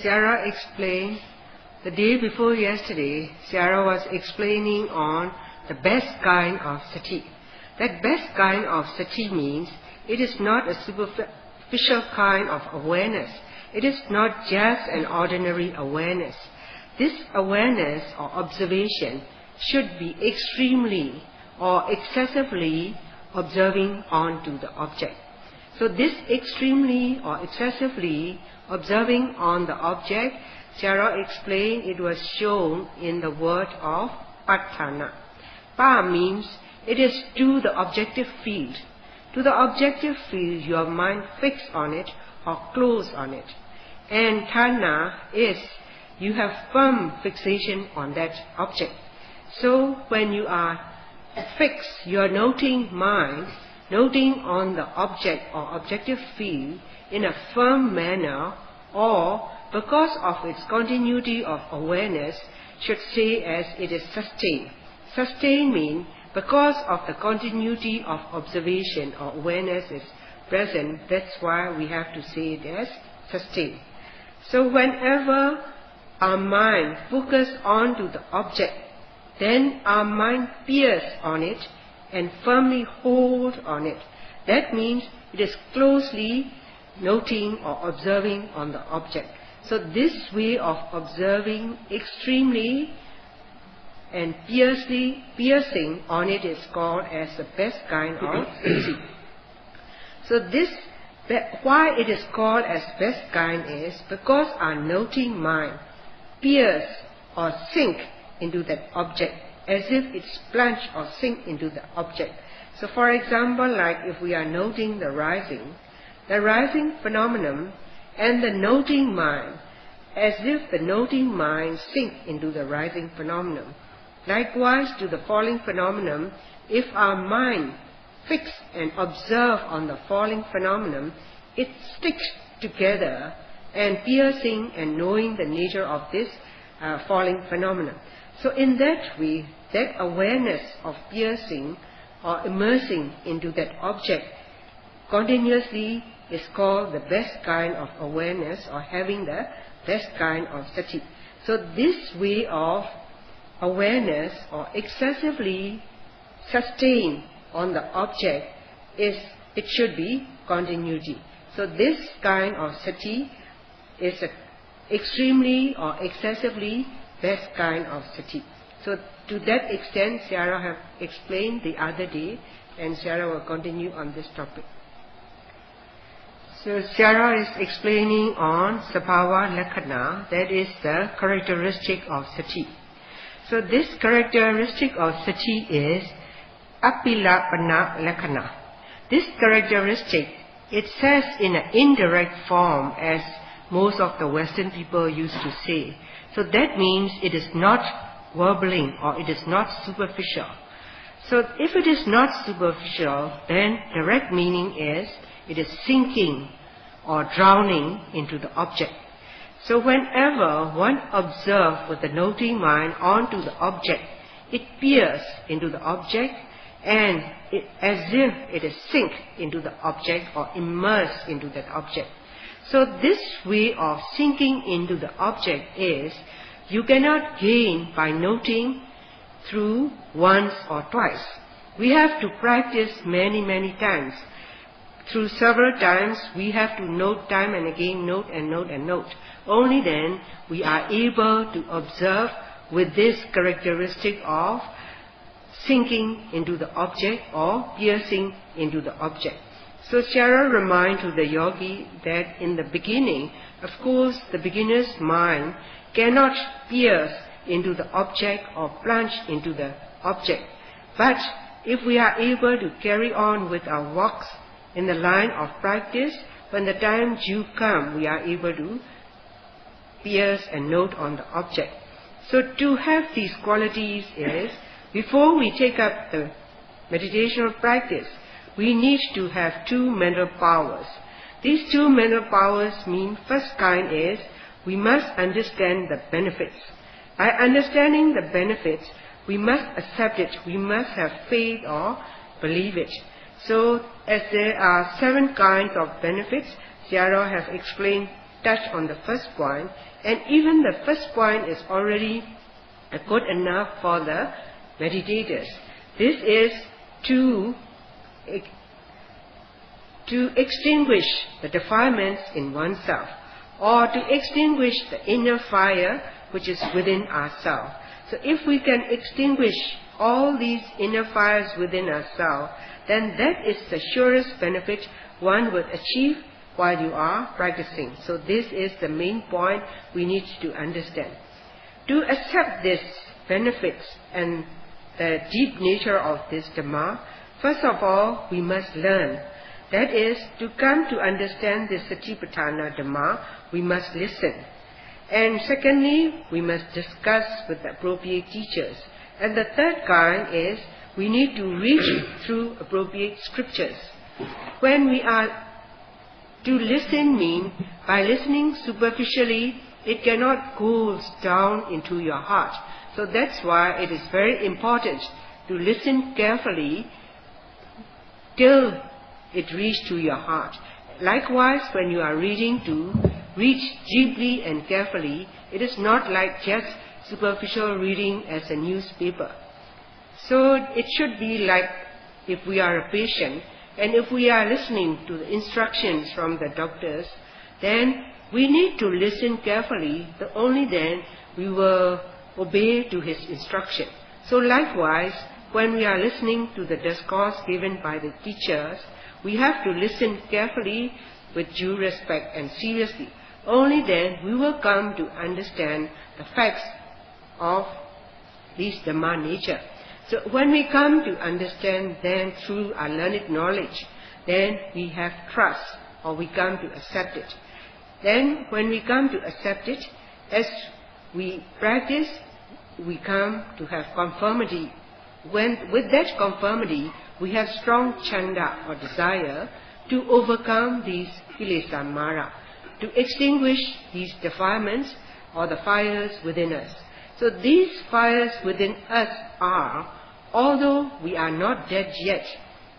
Sarah explained, the day before yesterday, Sarah was explaining on the best kind of sati. That best kind of sati means it is not a superficial kind of awareness. It is not just an ordinary awareness. This awareness or observation should be extremely or excessively observing onto the object. So this extremely or excessively observing on the object, Sarah explained, it was shown in the word of patthana. Pa means it is to the objective field. To the objective field, your mind fixed on it or close on it. And thana is you have firm fixation on that object. So when you are fixed, you are noting mind, noting on the object or objective field in a firm manner, or because of its continuity of awareness, should say as it is sustained. Sustained means because of the continuity of observation or awareness is present, that's why we have to say it as sustained. So whenever our mind focuses onto the object, then our mind peers on it and firmly hold on it. That means it is closely noting or observing on the object. So this way of observing extremely and piercing on it is called as the best kind of sati. So this, why it is called as best kind is because our noting mind pierce or sink into that object as if it's plunge or sink into the object. So for example, like if we are noting the rising phenomenon and the noting mind, as if the noting mind sink into the rising phenomenon. Likewise to the falling phenomenon, if our mind fix and observe on the falling phenomenon, it sticks together and piercing and knowing the nature of this falling phenomenon. So in that way, that awareness of piercing or immersing into that object continuously is called the best kind of awareness or having the best kind of sati. So this way of awareness or excessively sustained on the object it should be continuity. So this kind of sati is an extremely or excessively best kind of sati. So to that extent, Sarah have explained the other day, and Sarah will continue on this topic. So Sarah is explaining on sabhava lakkhana, that is the characteristic of sati. So this characteristic of sati is apilapana lakkhana. This characteristic, it says in an indirect form as most of the Western people used to say. So that means it is not warbling or it is not superficial. So if it is not superficial, then direct meaning is it is sinking or drowning into the object. So whenever one observes with the noting mind onto the object, it peers into the object and as if it is sink into the object or immersed into that object. So this way of sinking into the object is you cannot gain by noting through once or twice. We have to practice many times. Through several times we have to note time and again, note and note and note. Only then we are able to observe with this characteristic of sinking into the object or piercing into the object. So Sarah reminds to the yogi that in the beginning, of course, the beginner's mind cannot pierce into the object or plunge into the object. But if we are able to carry on with our walks in the line of practice, when the time due come, we are able to pierce and note on the object. So to have these qualities is, before we take up the meditational practice, we need to have two mental powers. These two mental powers mean, first kind is, we must understand the benefits. By understanding the benefits, we must accept it, we must have faith or believe it. So as there are 7 kinds of benefits, Sayadaw has explained touch on the first point, and even the first point is already good enough for the meditators. This is to extinguish the defilements in oneself, or to extinguish the inner fire which is within ourselves. So if we can extinguish all these inner fires within ourselves, then that is the surest benefit one would achieve while you are practicing. So this is the main point we need to understand. To accept these benefits and the deep nature of this Dhamma, first of all, we must learn. That is, to come to understand this Satipatthana Dhamma, we must listen. And secondly, we must discuss with the appropriate teachers. And the third kind is, we need to reach through appropriate scriptures. When we are to listen mean, by listening superficially, it cannot go down into your heart. So that's why it is very important to listen carefully till it reaches to your heart. Likewise, when you are reading, to read deeply and carefully. It is not like just superficial reading as a newspaper. So it should be like if we are a patient, and if we are listening to the instructions from the doctors, then we need to listen carefully. Only then we will obey to his instruction. So likewise, when we are listening to the discourse given by the teachers, we have to listen carefully with due respect and seriously. Only then we will come to understand the facts of this Dhamma nature. So when we come to understand then through our learned knowledge, then we have trust, or we come to accept it. Then when we come to accept it, as we practice, we come to have conformity. With that conformity, we have strong chanda or desire to overcome these kilesa mara, to extinguish these defilements or the fires within us. So these fires within us are, although we are not dead yet,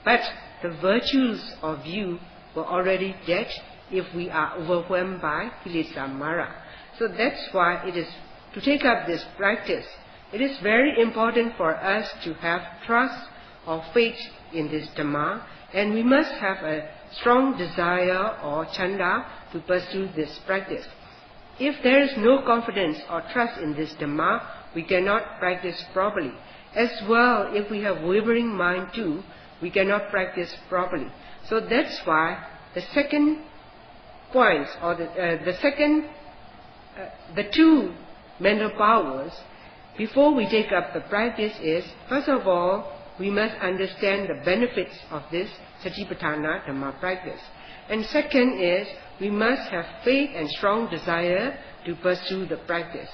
but the virtues of you were already dead if we are overwhelmed by kilesa mara. So that's why it is to take up this practice. It is very important for us to have trust or faith in this Dhamma, and we must have a strong desire or chanda to pursue this practice. If there is no confidence or trust in this Dhamma, we cannot practice properly. As well, if we have wavering mind too, we cannot practice properly. So that's why the second points, or the two mental powers, before we take up the practice is, first of all, we must understand the benefits of this Satipatthana Dhamma practice. And second is, we must have faith and strong desire to pursue the practice.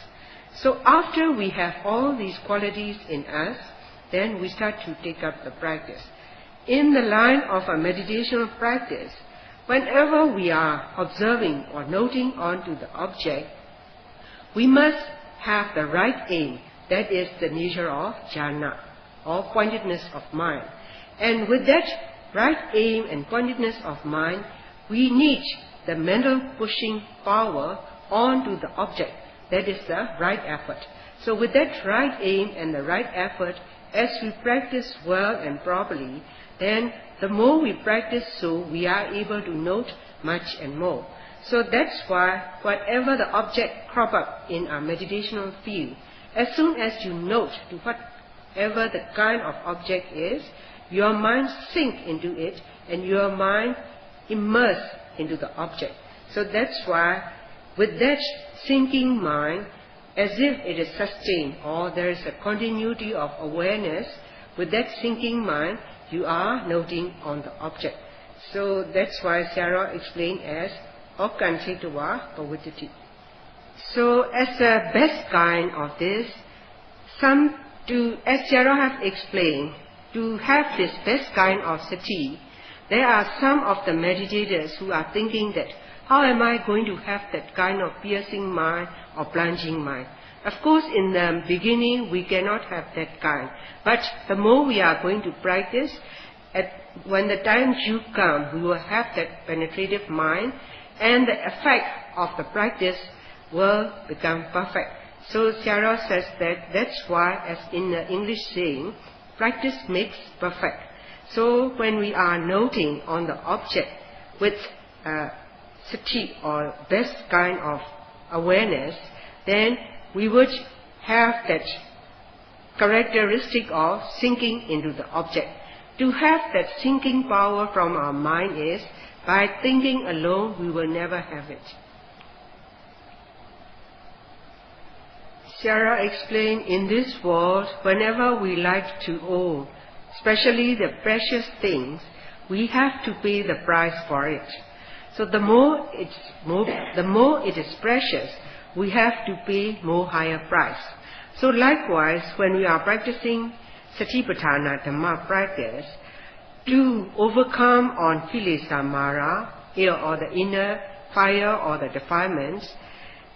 So after we have all these qualities in us, then we start to take up the practice. In the line of a meditational practice, whenever we are observing or noting onto the object, we must have the right aim. That is the nature of jhana, or pointedness of mind. And with that right aim and pointedness of mind, we need the mental pushing power onto the object. That is the right effort. So with that right aim and the right effort, as we practice well and properly, then the more we practice, so we are able to note much and more. So that's why whatever the object crop up in our meditational field, as soon as you note to whatever the kind of object is, your mind sink into it and your mind immerse into the object. So that's why with that sinking mind, as if it is sustained or there is a continuity of awareness, with that sinking mind, you are noting on the object. So that's why Sarah explained as Okkanchitava Pavitati. So as a best kind of this, as Sarah have explained, to have this best kind of sati, there are some of the meditators who are thinking that, how am I going to have that kind of piercing mind or plunging mind? Of course, in the beginning, we cannot have that kind. But the more we are going to practice, when the time due comes, we will have that penetrative mind. and the effect of the practice will become perfect. So Sayadaw says that that's why, as in the English saying, practice makes perfect. So when we are noting on the object with sati or best kind of awareness, then we would have that characteristic of sinking into the object. To have that sinking power from our mind is, by thinking alone we will never have it. Sayadaw explained, in this world, whenever we like to own, especially the precious things, we have to pay the price for it. So the more it is precious, we have to pay more higher price. So likewise, when we are practicing Satipatthana Dhamma practice, to overcome on kilesa mara, or the inner fire or the defilements,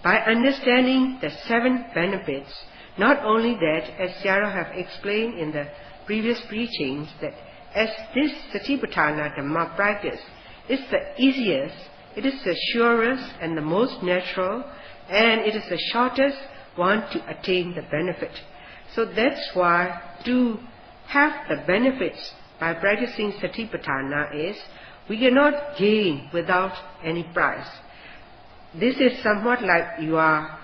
by understanding the 7 benefits, not only that, as Sayadaw have explained in the previous preachings, that as this Satipatthana Dhamma practice is the easiest, it is the surest and the most natural, and it is the shortest one to attain the benefit. So that's why to have the benefits by practicing Satipatthana is, we cannot gain without any price. This is somewhat like you are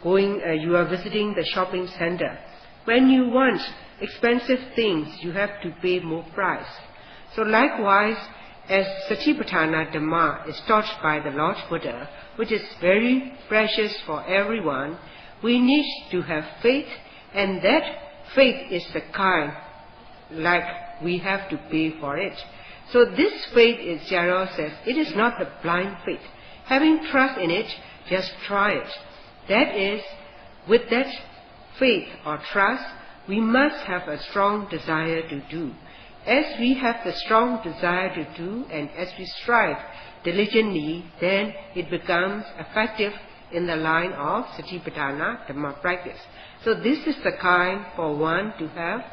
visiting the shopping center. When you want expensive things, you have to pay more price. So likewise, as Satipatthana Dhamma is taught by the Lord Buddha, which is very precious for everyone, we need to have faith, and that faith is the kind like we have to pay for it. So this faith, as Sayadaw says, it is not the blind faith. Having trust in it, just try it. That is, with that faith or trust, we must have a strong desire to do. As we have the strong desire to do, and as we strive diligently, then it becomes effective in the line of Satipatthana Dhamma practice. So this is the kind for one to have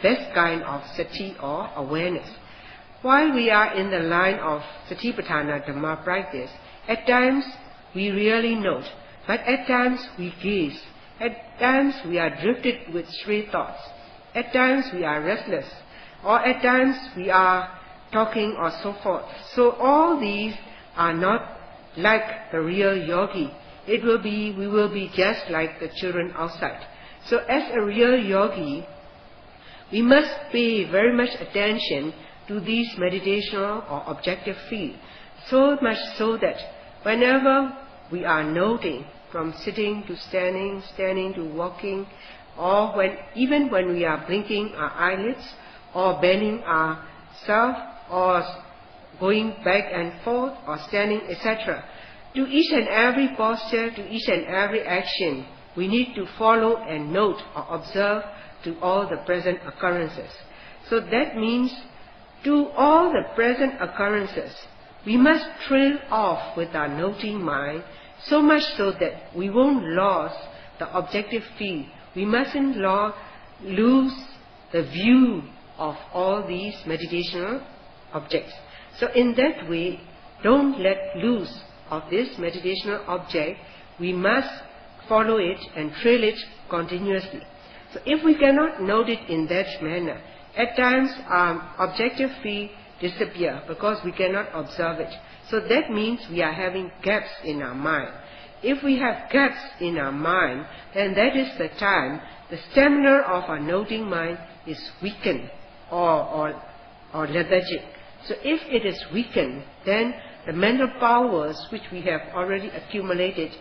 best kind of sati or awareness. While we are in the line of Satipatthana Dhamma practice, at times we really note, but at times we gaze. At times we are drifted with stray thoughts. At times we are restless, or at times we are talking or so forth. So all these are not like the real yogi. We will be just like the children outside. So as a real yogi, we must pay very much attention to these meditational or objective fields, so much so that whenever we are noting, from sitting to standing, standing to walking, or even when we are blinking our eyelids, or bending ourselves, or going back and forth, or standing, etc., to each and every posture, to each and every action, we need to follow and note or observe to all the present occurrences. So that means, to all the present occurrences, we must trail off with our noting mind, so much so that we won't lose the objective field. We mustn't lose the view of all these meditational objects. So in that way, don't let loose of this meditational object. We must follow it and trail it continuously. So if we cannot note it in that manner, at times our objective field disappear because we cannot observe it. So that means we are having gaps in our mind. If we have gaps in our mind, then that is the time the stamina of our noting mind is weakened or lethargic. So if it is weakened, then the mental powers which we have already accumulated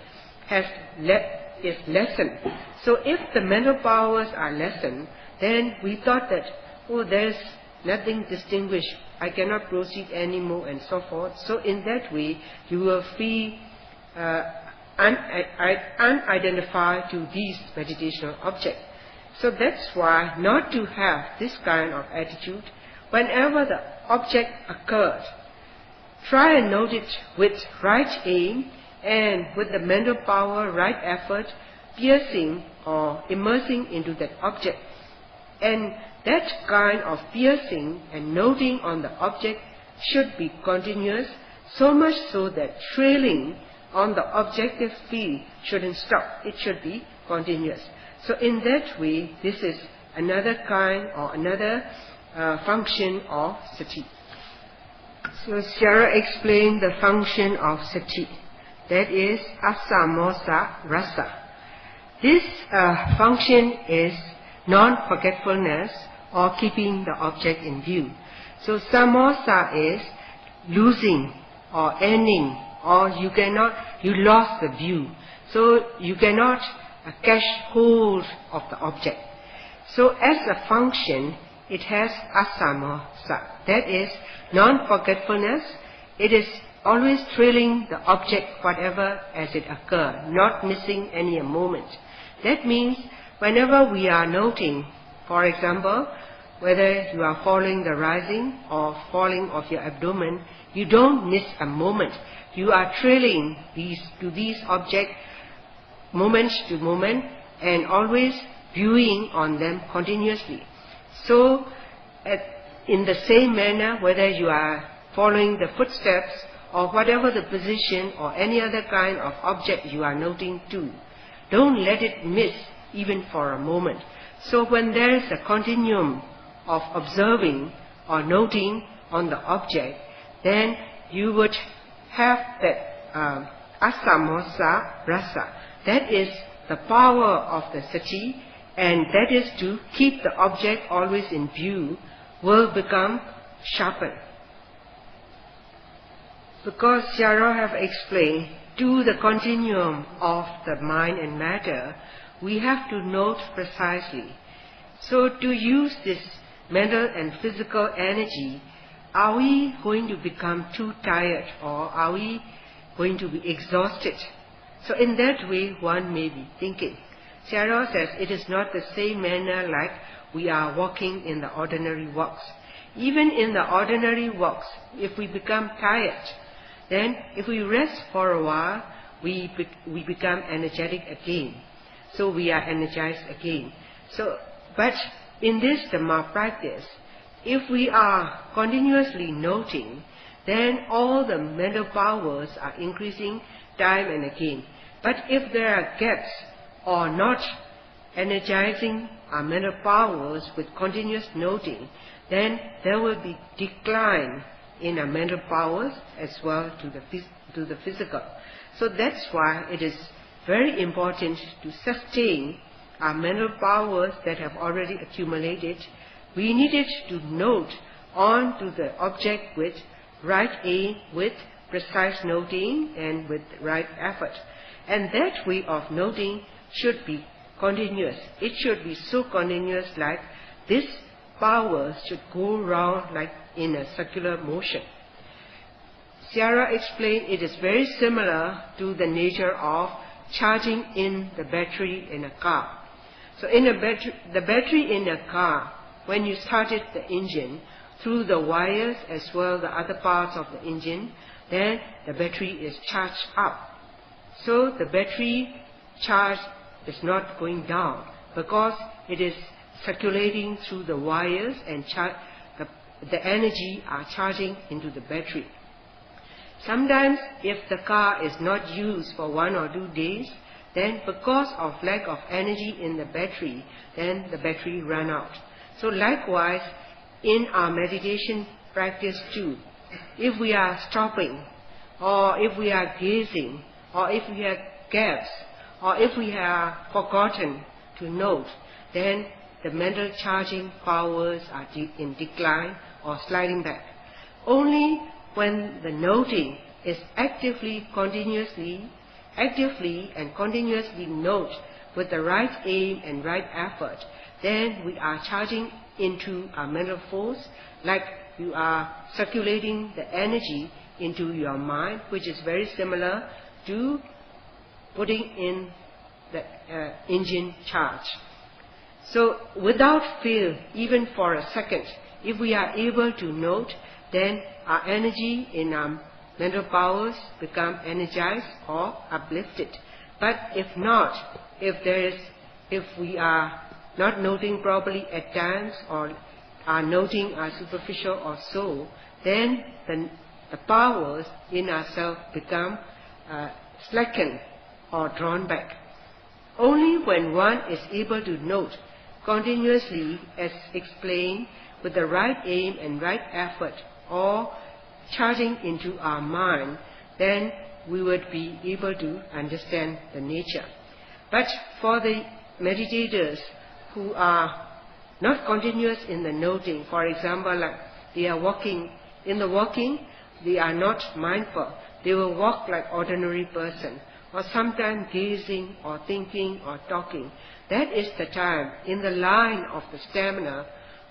is lessened. So if the mental powers are lessened, then we thought that, oh, there's nothing distinguished, I cannot proceed anymore, and so forth. So in that way, you will feel unidentified to these meditational objects. So that's why not to have this kind of attitude. Whenever the object occurs, try and note it with right aim and with the mental power, right effort, piercing or immersing into that object. And that kind of piercing and noting on the object should be continuous, so much so that trailing on the objective field shouldn't stop. It should be continuous. So in that way, this is another kind or another function of sati. So Shara explained the function of sati. That is asamosa rasa. This function is non-forgetfulness or keeping the object in view. So samosa is losing or ending, or you lost the view. So you cannot catch hold of the object. So as a function, it has asamosa. That is non-forgetfulness. It is always trailing the object whatever as it occurs, not missing any moment. That means whenever we are noting, for example, whether you are following the rising or falling of your abdomen, you don't miss a moment. You are trailing these objects moment to moment and always viewing on them continuously. So in the same manner, whether you are following the footsteps or whatever the position or any other kind of object you are noting to, don't let it miss even for a moment. So when there is a continuum of observing or noting on the object, then you would have that asamosa rasa. That is the power of the sati, and that is to keep the object always in view, will become sharpened. Because Shara have explained, to the continuum of the mind and matter, we have to note precisely. So to use this mental and physical energy, are we going to become too tired, or are we going to be exhausted? So in that way, one may be thinking. Shara says it is not the same manner like we are walking in the ordinary walks. Even in the ordinary walks, if we become tired, then if we rest for a while, we become energetic again. So we are energized again. But in this Dhamma practice, if we are continuously noting, then all the mental powers are increasing time and again. But if there are gaps or not energizing our mental powers with continuous noting, then there will be decline in our mental powers as well to the physical. So that's why it is very important to sustain our mental powers that have already accumulated. We needed to note on to the object with right aim, with precise noting, and with right effort. And that way of noting should be continuous. It should be so continuous like this power should go round like in a circular motion. Shara explained it is very similar to the nature of charging in the battery in a car. So in the battery in a car, when you started the engine, through the wires as well the other parts of the engine, then the battery is charged up. So the battery charge is not going down because it is circulating through the wires and the energy are charging into the battery. Sometimes if the car is not used for 1 or 2 days, then because of lack of energy in the battery, then the battery run out. So likewise, in our meditation practice too, if we are stopping, or if we are gazing, or if we have gaps, or if we have forgotten to note, then the mental charging powers are in decline or sliding back. Only when the noting is actively and continuously note with the right aim and right effort, then we are charging into our mental force, like you are circulating the energy into your mind, which is very similar to putting in the engine charge. So without fail, even for a second, if we are able to note, then our energy in our mental powers become energized or uplifted. But if not, if we are not noting properly at times, or our noting are superficial or so, then the the powers in ourselves become slackened or drawn back. Only when one is able to note continuously, as explained, with the right aim and right effort, or charging into our mind, then we would be able to understand the nature. But for the meditators who are not continuous in the noting, for example, like they are walking, in the walking, they are not mindful. They will walk like ordinary person, or sometimes gazing or thinking or talking. That is the time, in the line of the stamina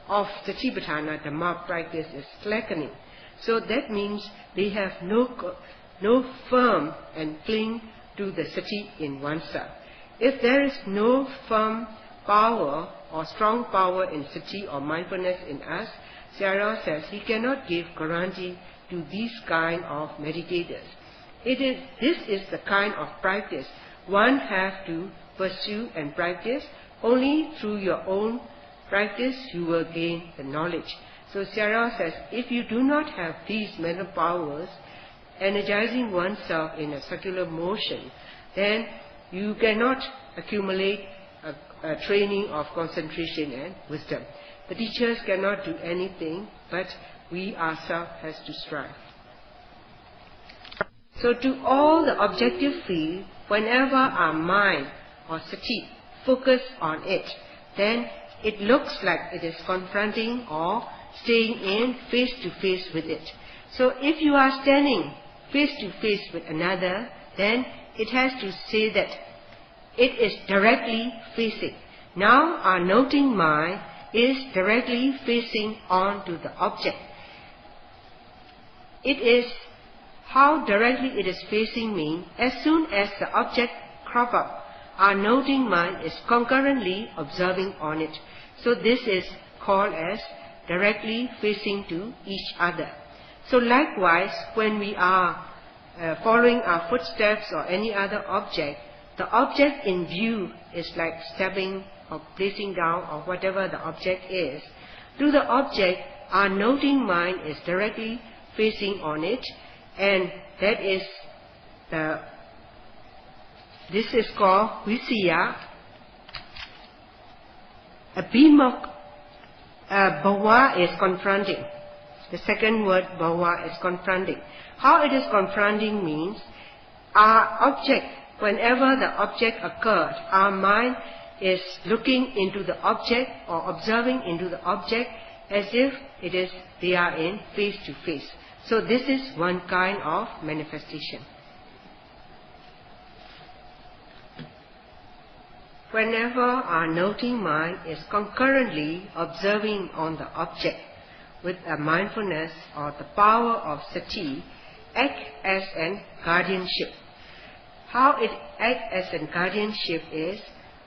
of Satipatthana Dhamma practice is slackening. So that means they have no firm and cling to the sati in oneself. If there is no firm power or strong power in sati or mindfulness in us, Sayadaw says he cannot give guarantee to these kind of meditators. This is the kind of practice one has to pursue and practice. Only through your own practice you will gain the knowledge. So Sayadaw says, if you do not have these mental powers energizing oneself in a circular motion, then you cannot accumulate a training of concentration and wisdom. The teachers cannot do anything, but we ourselves has to strive. So to all the objective field, whenever our mind or sati focus on it, then it looks like it is confronting or staying in face to face with it. So if you are standing face to face with another, then it has to say that it is directly facing. Now our noting mind is directly facing on to the object. It is how directly it is facing means, as soon as the object crop up, our noting mind is concurrently observing on it. So this is called as directly facing to each other. So likewise, when we are following our footsteps or any other object, the object in view is like stepping or placing down or whatever the object is. To the object, our noting mind is directly facing on it, and that is this is called Visaya. A beam of bhava is confronting. The second word, bhava, is confronting. How it is confronting means, our object, whenever the object occurs, our mind is looking into the object or observing into the object as if they are in face to face. So this is one kind of manifestation. Whenever our noting mind is concurrently observing on the object with a mindfulness or the power of sati, act as an guardianship. How it acts as a guardianship is,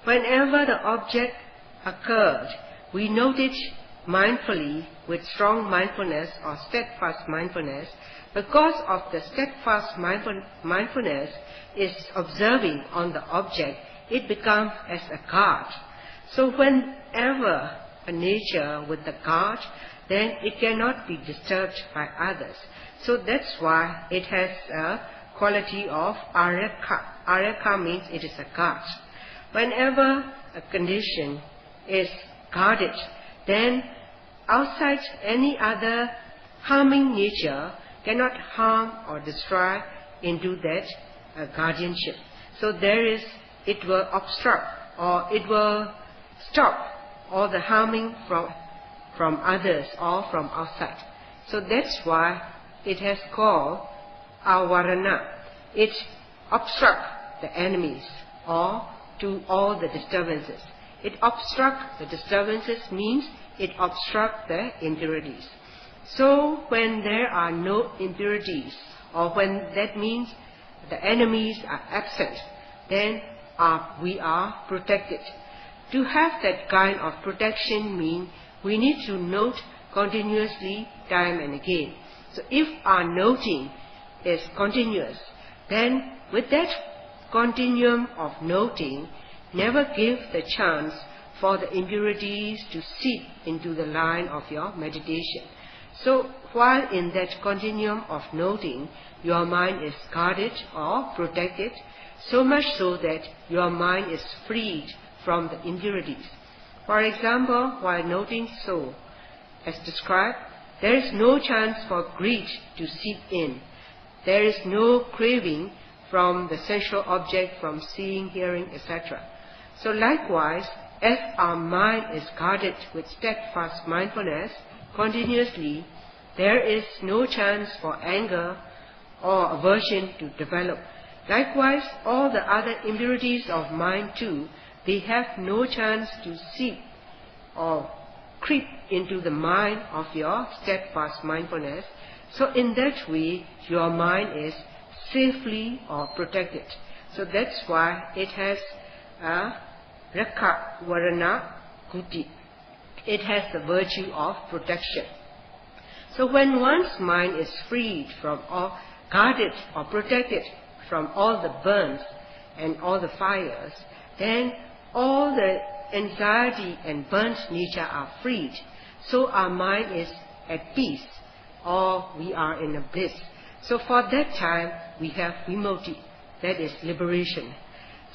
whenever the object occurred, we note it mindfully with strong mindfulness or steadfast mindfulness. Because of the steadfast mindfulness is observing on the object, it becomes as a guard. So whenever a nature with the guard, then it cannot be disturbed by others. So that's why it has a quality of arekha. Arekha means it is a guard. Whenever a condition is guarded, then outside any other harming nature cannot harm or destroy into that guardianship. So it will obstruct or it will stop all the harming from others or from outside. So that's why it has called avarana. It obstructs the enemies or to all the disturbances. It obstructs the disturbances means it obstructs the impurities. So when there are no impurities, or when that means the enemies are absent, then we are protected. To have that kind of protection means we need to note continuously time and again. So if our noting is continuous, then with that continuum of noting, never give the chance for the impurities to seep into the line of your meditation. So while in that continuum of noting, your mind is guarded or protected, so much so that your mind is freed from the impurities. For example, while noting so, as described, there is no chance for greed to seep in. There is no craving from the sensual object, from seeing, hearing, etc. So likewise, as our mind is guarded with steadfast mindfulness continuously, there is no chance for anger or aversion to develop. Likewise, all the other impurities of mind too, they have no chance to seep or creep into the mind of your steadfast mindfulness. So in that way, your mind is safely or protected. So that's why it has a Rakha Varana Kuti. It has the virtue of protection. So when one's mind is freed from all, guarded or protected from all the burns and all the fires, then all the anxiety and burnt nature are freed. So our mind is at peace, or we are in a bliss. So for that time we have vimukti, that is liberation.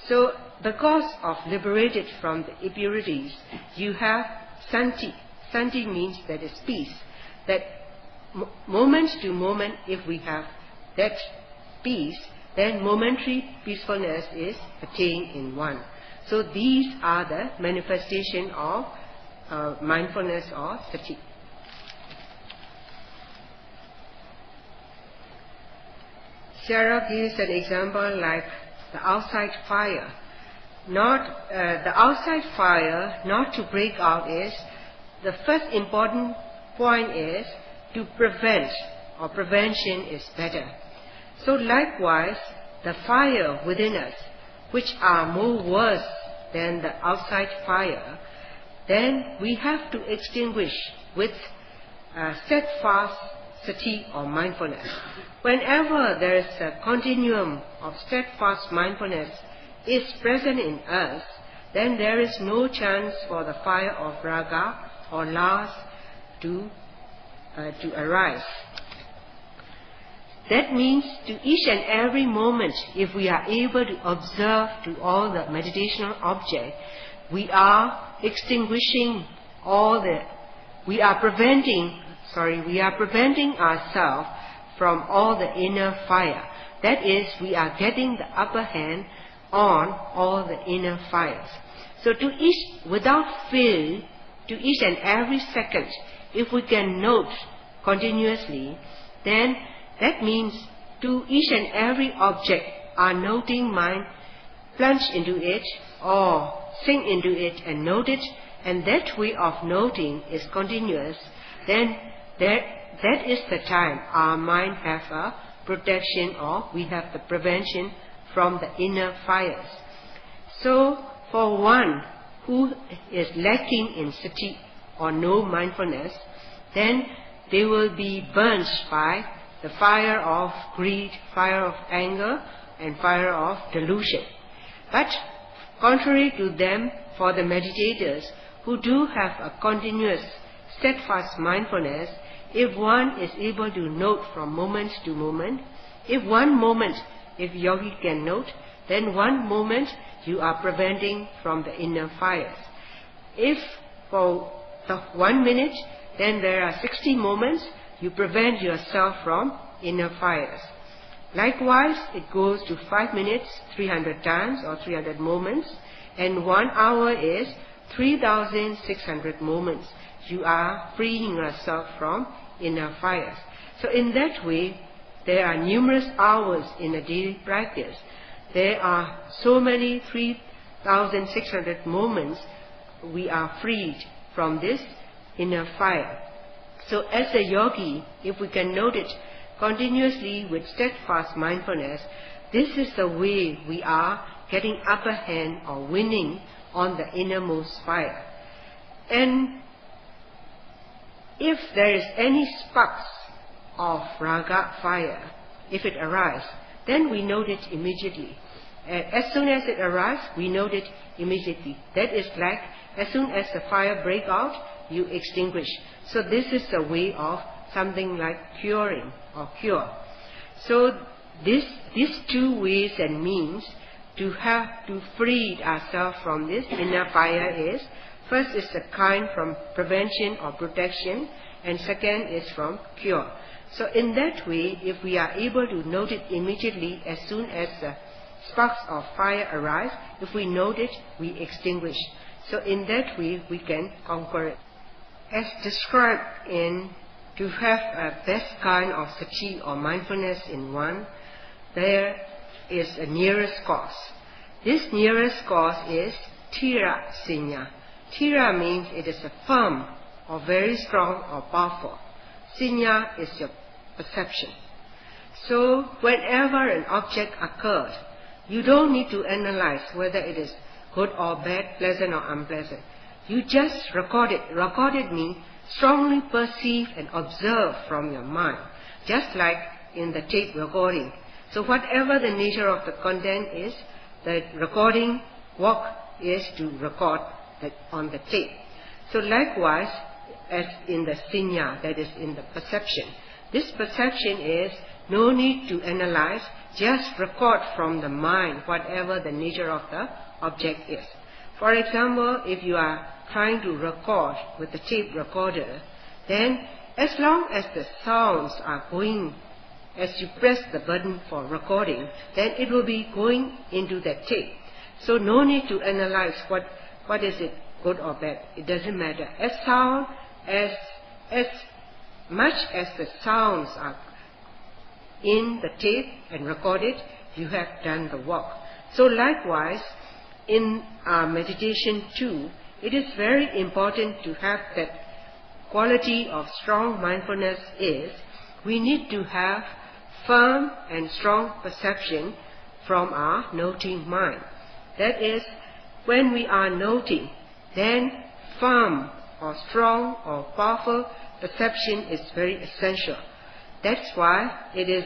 So because of liberated from the impurities, you have santi. Santi means that is peace. That moment to moment, if we have that peace, then momentary peacefulness is attained in one. So these are the manifestation of mindfulness or sati. Sarah gives an example like the outside fire. The outside fire not to break out is, the first important point is to prevent, or prevention is better. So likewise, the fire within us, which are more worse than the outside fire, then we have to extinguish with steadfast sati or mindfulness. Whenever there is a continuum of steadfast mindfulness is present in us, then there is no chance for the fire of raga or lust to arise. That means to each and every moment, if we are able to observe to all the meditational object, we are extinguishing we are preventing ourselves from all the inner fire. That is, we are getting the upper hand on all the inner fires. So to each, without fail, to each and every second, if we can note continuously, then that means to each and every object, our noting mind plunge into it or sink into it and note it, and that way of noting is continuous, then that is the time our mind has a protection, or we have the prevention from the inner fires. So for one who is lacking in sati or no mindfulness, then they will be burnt by the fire of greed, fire of anger, and fire of delusion. But contrary to them, for the meditators who do have a continuous, steadfast mindfulness, if one is able to note from moment to moment, if yogi can note, then one moment you are preventing from the inner fires. If for the 1 minute, then there are 60 moments you prevent yourself from inner fires. Likewise, it goes to 5 minutes, 300 times or 300 moments, and 1 hour is 3,600 moments. You are freeing yourself from inner fires. So in that way, there are numerous hours in a daily practice. There are so many 3,600 moments we are freed from this inner fire. So as a yogi, if we can note it continuously with steadfast mindfulness, this is the way we are getting upper hand or winning on the innermost fire. And if there is any sparks of raga fire, if it arises, then we note it immediately. As soon as it arises, we note it immediately. That is like, as soon as the fire breaks out, you extinguish. So this is the way of something like curing or cure. So these two ways and means to have to free ourselves from this inner fire is, first is the kind from prevention or protection, and second is from cure. So in that way, if we are able to note it immediately as soon as the sparks of fire arise, if we note it, we extinguish. So in that way, we can conquer it. As described in to have a best kind of sati or mindfulness in one, there is a nearest cause. This nearest cause is Thira Sinya. Thira means it is a firm or very strong or powerful. Sinya is your perception. So whenever an object occurs, you don't need to analyze whether it is good or bad, pleasant or unpleasant. You just record it. Recorded means strongly perceive and observe from your mind, just like in the tape recording. So whatever the nature of the content is, the recording work is to record that on the tape. So likewise, as in the sinya, that is in the perception. This perception is no need to analyze, just record from the mind whatever the nature of the object is. For example, if you are trying to record with the tape recorder, then as long as the sounds are going, as you press the button for recording, then it will be going into that tape. So no need to analyze what is it, good or bad. It doesn't matter. As much as the sounds are in the tape and recorded, you have done the work. So likewise, in our meditation too, it is very important to have that quality of strong mindfulness is, we need to have firm and strong perception from our noting mind. That is, when we are noting, then firm or strong or powerful perception is very essential. That's why it is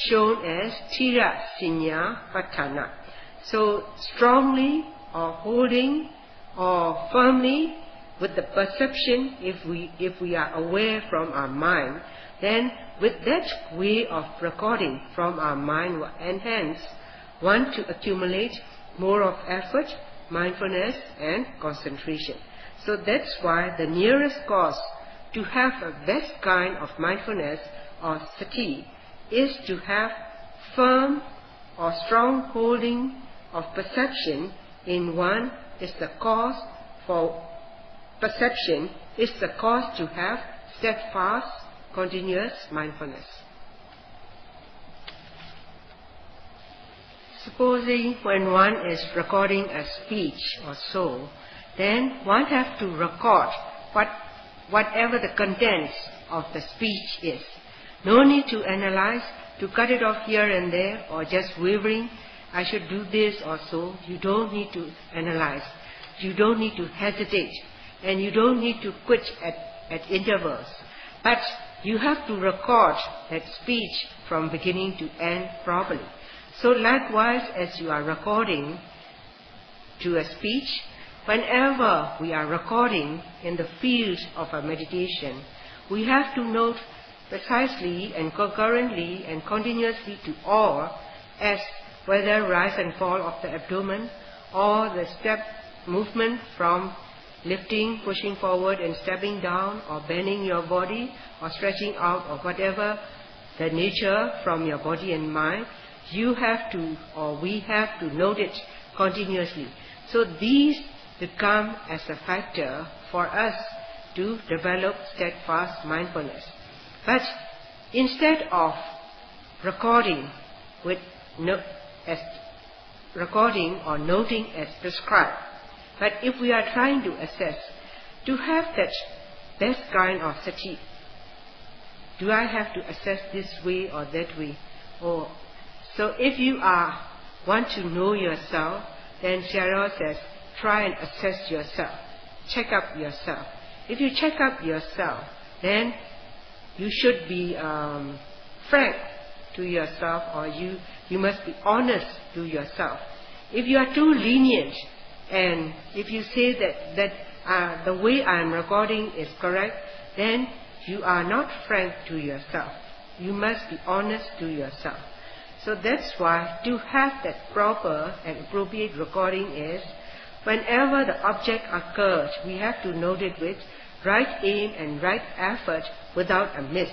shown as Thira Sinya Patthana. So strongly or holding or firmly with the perception, if we are aware from our mind, then with that way of recording from our mind will enhance one to accumulate more of effort, mindfulness and concentration. So that's why the nearest cause to have a best kind of mindfulness or sati is to have firm or strong holding of perception in one is the cause for perception, is the cause to have steadfast, continuous mindfulness. Supposing when one is recording a speech or so, then one has to record whatever the contents of the speech is. No need to analyze, to cut it off here and there, or just wavering, I should do this or so. You don't need to analyze. You don't need to hesitate. And you don't need to quit at intervals. But you have to record that speech from beginning to end properly. So likewise, as you are recording to a speech, whenever we are recording in the field of a meditation, we have to note precisely and concurrently and continuously to all, as whether rise and fall of the abdomen or the step movement from lifting, pushing forward and stepping down, or bending your body or stretching out, or whatever the nature from your body and mind, you have to, or we have to note it continuously. So these become as a factor for us to develop steadfast mindfulness. But instead of recording recording or noting as prescribed, but if we are trying to assess, to have that best kind of sati, do I have to assess this way or that way? Or so if you want to know yourself, then Sayadaw says, try and assess yourself. Check up yourself. If you check up yourself, then you should be frank to yourself, or you must be honest to yourself. If you are too lenient, and if you say that the way I am recording is correct, then you are not frank to yourself. You must be honest to yourself. So that's why to have that proper and appropriate recording is, whenever the object occurs, we have to note it with right aim and right effort without a miss.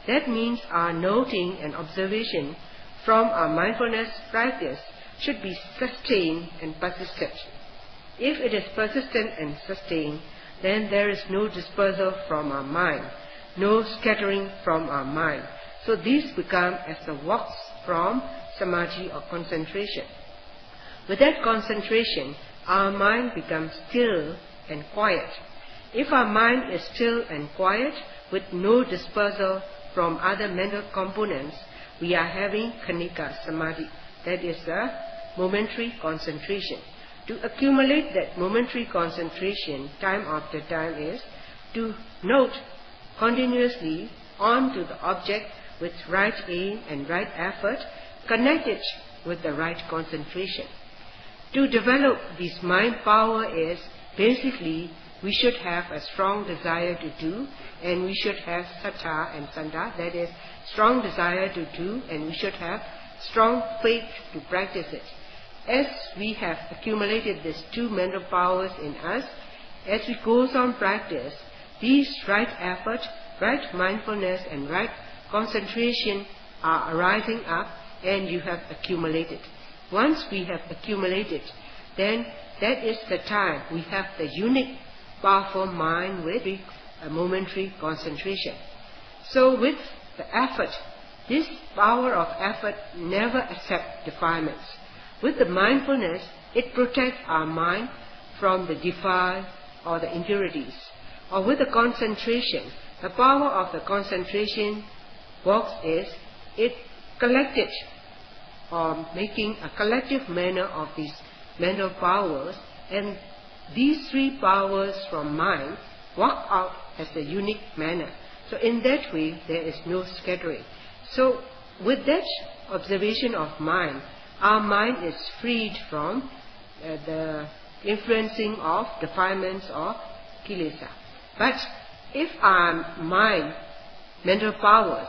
That means our noting and observation from our mindfulness practice should be sustained and persistent. If it is persistent and sustained, then there is no dispersal from our mind, no scattering from our mind. So these become as the walks from samadhi or concentration. With that concentration, our mind becomes still and quiet. If our mind is still and quiet with no dispersal from other mental components, we are having khanika samadhi. That is a momentary concentration. To accumulate that momentary concentration time after time is to note continuously onto the object with right aim and right effort, connected with the right concentration. To develop this mind power is basically we should have a strong desire to do, and we should have sattha and sandha, that is strong desire to do, and we should have strong faith to practice it. As we have accumulated these two mental powers in us, as we goes on practice, these right effort, right mindfulness and right concentration are arising up, and you have accumulated. Once we have accumulated, then that is the time we have the unique powerful mind with a momentary concentration. So with the effort, this power of effort never accepts defilements. With the mindfulness, it protects our mind from the defile or the impurities. Or with the concentration, the power of the concentration works is it collected or making a collective manner of these mental powers, and these three powers from mind work out as a unique manner. So in that way there is no scattering. So with that observation of mind, our mind is freed from the influencing of defilements or kilesa. But if our mind, mental powers,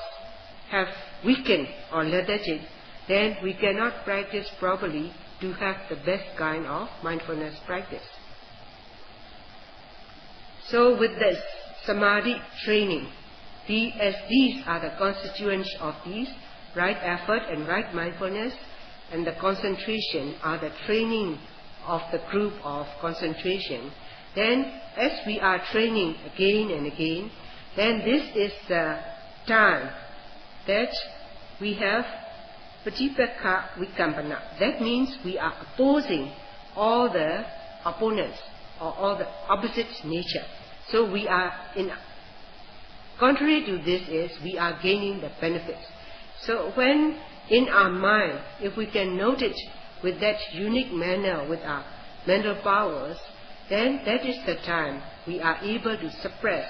have weakened or lethargic, then we cannot practice properly to have the best kind of mindfulness practice. So with this samadhi training, as these are the constituents of these, right effort and right mindfulness, and the concentration are the training of the group of concentration, then as we are training again and again, then this is the time that we have Patipakha Vikampana. That means we are opposing all the opponents or all the opposite nature. So we are contrary to this is we are gaining the benefits. So when in our mind, if we can note it with that unique manner with our mental powers, then that is the time we are able to suppress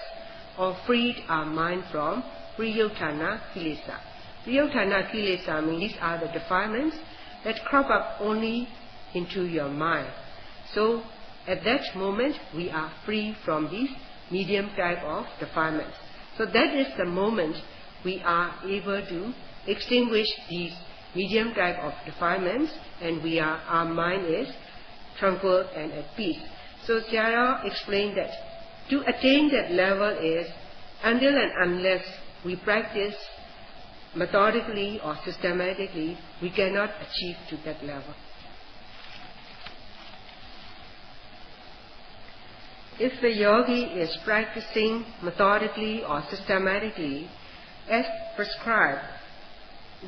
or free our mind from Priyotthana Kilesa. Priyotthana Kilesa means these are the defilements that crop up only into your mind. So at that moment we are free from these medium type of defilements. So that is the moment we are able to extinguish these medium type of defilements, and our mind is tranquil and at peace. So Sayadaw explained that to attain that level is until and unless we practice methodically or systematically, we cannot achieve to that level. If a yogi is practicing methodically or systematically as prescribed,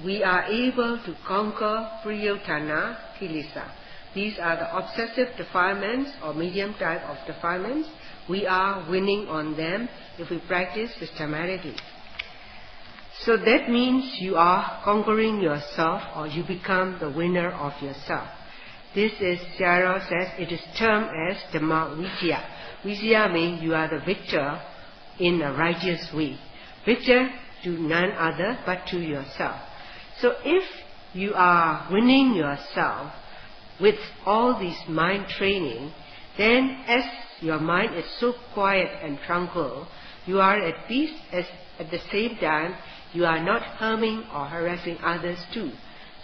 we are able to conquer Priyotthana Kilesa. These are the obsessive defilements or medium type of defilements. We are winning on them if we practice systematically. So that means you are conquering yourself, or you become the winner of yourself. This is, Sayadaw says, it is termed as Dhamma Vijaya. Vijaya means you are the victor in a righteous way. Victor to none other but to yourself. So if you are winning yourself with all this mind training, then as your mind is so quiet and tranquil, You are at peace as at the same time you are not harming or harassing others too.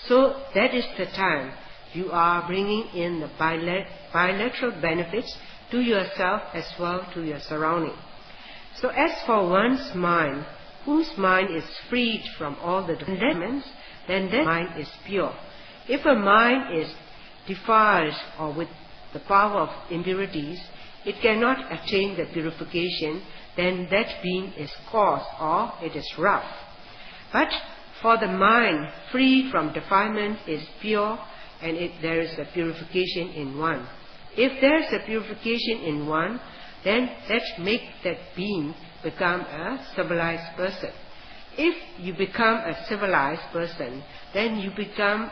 So that is the time you are bringing in the bilateral benefits to yourself as well to your surrounding. So as for one's mind, whose mind is freed from all the defilements, then that mind is pure. If a mind is defiled or with the power of impurities, it cannot attain the purification, then that being is coarse or it is rough. But for the mind free from defilement is pure, and there is a purification in one. If there is a purification in one, then that makes that being become a civilized person. If you become a civilized person, then you become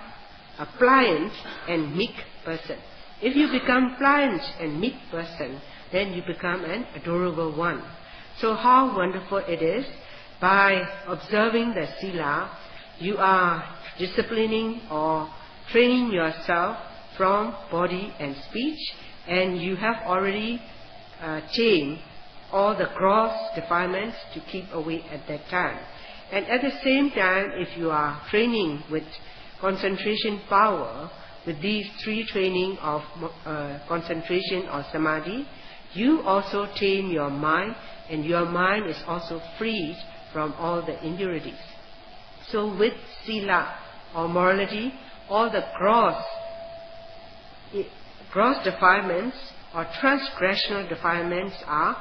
a pliant and meek person. If you become pliant and meek person, then you become an adorable one. So how wonderful it is, by observing the sila, you are disciplining or training yourself from body and speech, and you have already tamed all the gross defilements to keep away at that time. And at the same time, if you are training with concentration power, with these three training of concentration or samadhi, you also tame your mind, and your mind is also freed from all the impurities. So with sila or morality, all the gross defilements or transgressional defilements are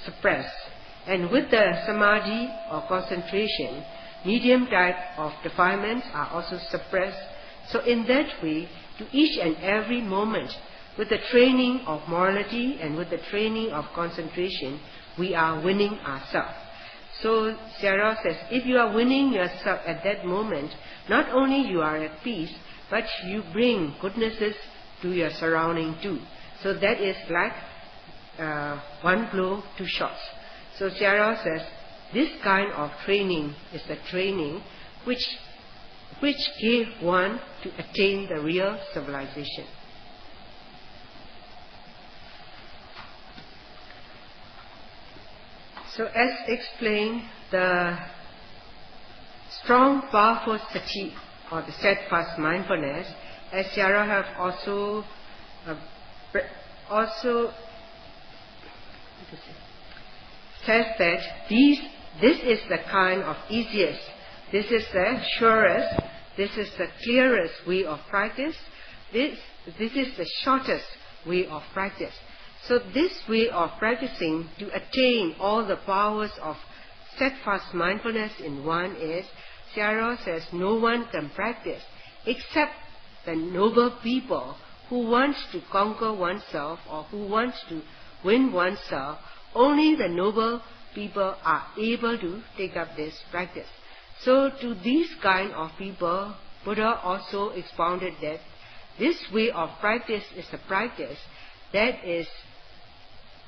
suppressed. And with the samadhi or concentration, medium type of defilements are also suppressed. So in that way, to each and every moment, with the training of morality and with the training of concentration, we are winning ourselves. So Sayadaw says, if you are winning yourself at that moment, not only you are at peace, but you bring goodnesses to your surrounding too. So that is like one blow, two shots. So Sayadaw says, this kind of training is the training which gave one to attain the real civilization. So as explained, the strong, powerful sati, or the steadfast mindfulness, as Sayadaw have also says that this is the kind of easiest, this is the surest, this is the clearest way of practice, this is the shortest way of practice. So this way of practicing to attain all the powers of steadfast mindfulness in one is, Sayadaw says, no one can practice except the noble people who wants to conquer oneself or who wants to win oneself. Only the noble people are able to take up this practice. So to these kind of people, Buddha also expounded that this way of practice is a practice that is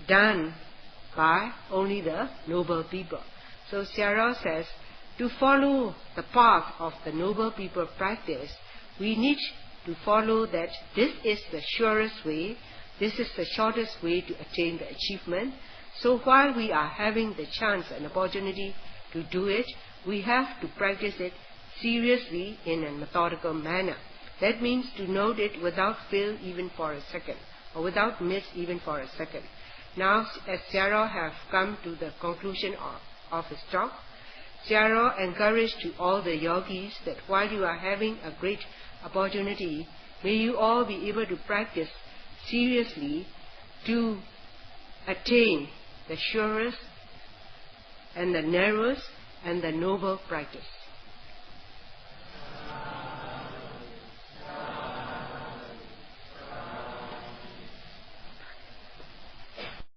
done by only the noble people. So Sayadaw says, to follow the path of the noble people practice, we need to follow that this is the surest way, this is the shortest way to attain the achievement. So while we are having the chance and opportunity to do it, we have to practice it seriously in a methodical manner. That means to note it without fail even for a second, or without miss even for a second. Now, as Sayadaw have come to the conclusion of his talk, Sayadaw encouraged to all the yogis that while you are having a great opportunity, may you all be able to practice seriously to attain the surest and the narrowest and the noble practice.